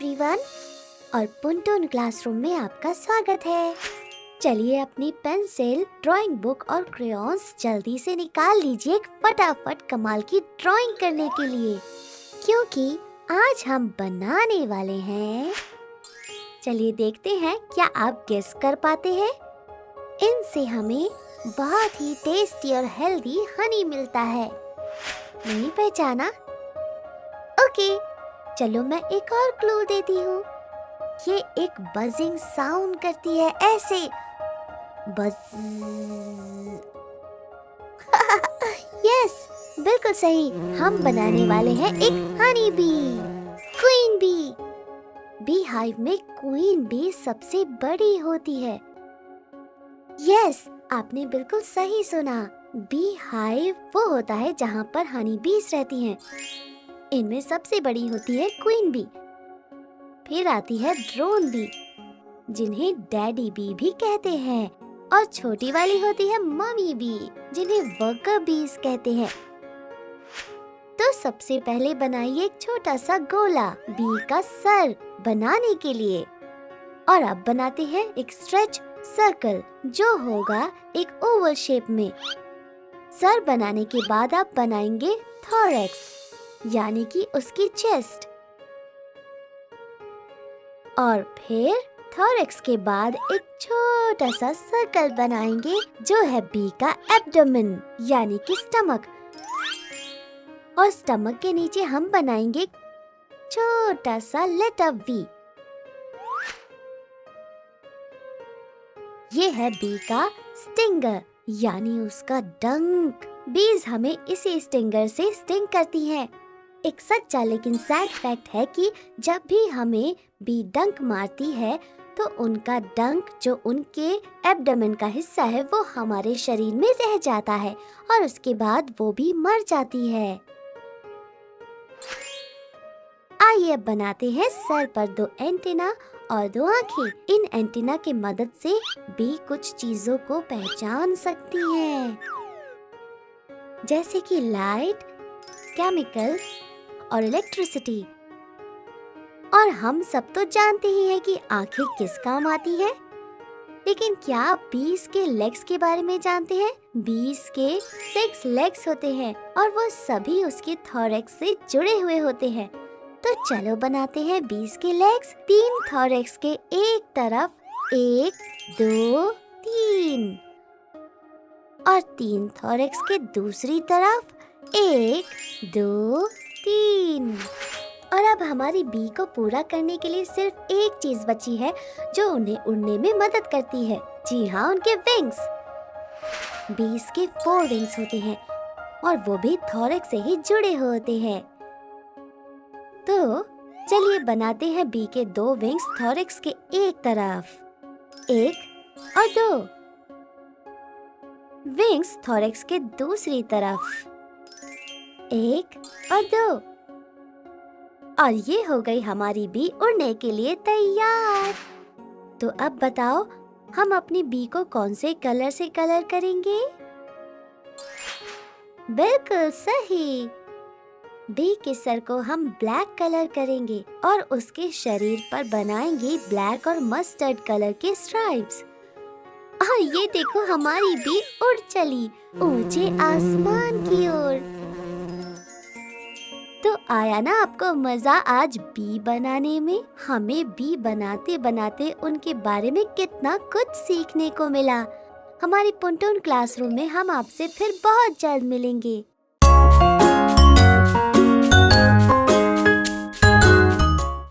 Everyone और पुंटून classroom में आपका स्वागत है। चलिए अपनी पेंसिल, ड्राइंग बुक और क्रेयॉन्स जल्दी से निकाल लीजिए फटाफट कमाल की ड्राइंग करने के लिए, क्योंकि आज हम बनाने वाले हैं। चलिए देखते हैं क्या आप गेस कर पाते हैं। इनसे हमें बहुत ही टेस्टी और हेल्दी हनी मिलता है। नहीं पहचाना? ओके, चलो मैं एक और क्लू देती हूँ। ये एक बजिंग साउंड करती है, ऐसे बज। यस, बिल्कुल सही। हम बनाने वाले हैं एक honey bee, queen bee. Bee hive में क्वीन बी सबसे बड़ी होती है। यस, आपने बिल्कुल सही सुना। बी हाइव वो होता है जहाँ पर हनी बीज रहती हैं। इनमें सबसे बड़ी होती है क्वीन बी, फिर आती है ड्रोन बी, जिन्हें डैडी बी भी कहते हैं, और छोटी वाली होती है मम्मी बी, जिन्हें वर्कर बीज कहते हैं। तो सबसे पहले बनाइए एक छोटा सा गोला बी का सर बनाने के लिए, और अब बनाते हैं एक स्ट्रेच सर्कल जो होगा एक ओवल शेप में। सर बनाने के बाद आप बनाएंगे थोरैक्स, यानी कि उसकी चेस्ट, और फिर थोरैक्स के बाद एक छोटा सा सर्कल बनाएंगे जो है बी का एब्डोमेन, यानी कि स्टमक, और स्टमक के नीचे हम बनाएंगे छोटा सा लेटर वी। ये है बी का स्टिंगर, यानी उसका डंक। बीज हमें इसी स्टिंगर से स्टिंग करती हैं। एक सच्चा लेकिन सैड फैक्ट है कि जब भी हमें बी डंक मारती है तो उनका डंक, जो उनके एब्डोमेन का हिस्सा है, वो हमारे शरीर में रह जाता है और उसके बाद वो भी मर जाती है। आइए अब बनाते हैं सर पर 2 एंटीना और 2 आँखें। इन एंटीना की मदद से बी कुछ चीजों को पहचान सकती है, जैसे कि लाइट, केमिकल और इलेक्ट्रिसिटी। और हम सब तो जानते ही हैं कि आंखें किस काम आती है, लेकिन क्या आप बीज के लेग्स के बारे में जानते हैं? बीज के 6 लेग्स होते हैं और वो सभी उसके थोरैक्स से जुड़े हुए होते हैं। तो चलो बनाते हैं बीज के लेग्स। 3 थोरैक्स के एक तरफ 1, 2, 3, और 3 थोरैक्स के दूसरी तरफ 1, 2, 3। और अब हमारी बी को पूरा करने के लिए सिर्फ एक चीज बची है जो उन्हें उड़ने में मदद करती है। जी हाँ, उनके विंग्स। बीज के 4 विंग्स होते हैं और वो भी थोरैक्स से ही जुड़े होते हैं। तो चलिए बनाते हैं बी के 2 विंग्स थोरैक्स के एक तरफ, 1 और 2। विंग्स थोरैक्स के दूसरी तरफ, 1 और 2। और ये हो गई हमारी बी उड़ने के लिए तैयार। तो अब बताओ, हम अपनी बी को कौन से कलर से कलर करेंगे? बिल्कुल सही, बी के सर को हम ब्लैक कलर करेंगे और उसके शरीर पर बनाएंगे ब्लैक और मस्टर्ड कलर के स्ट्राइप्स। और ये देखो, हमारी बी उड़ चली ऊंचे आसमान की ओर। तो आया ना आपको मजा आज बी बनाने में? हमें बी बनाते बनाते उनके बारे में कितना कुछ सीखने को मिला। हमारी पुंटून क्लासरूम में हम आपसे फिर बहुत जल्द मिलेंगे।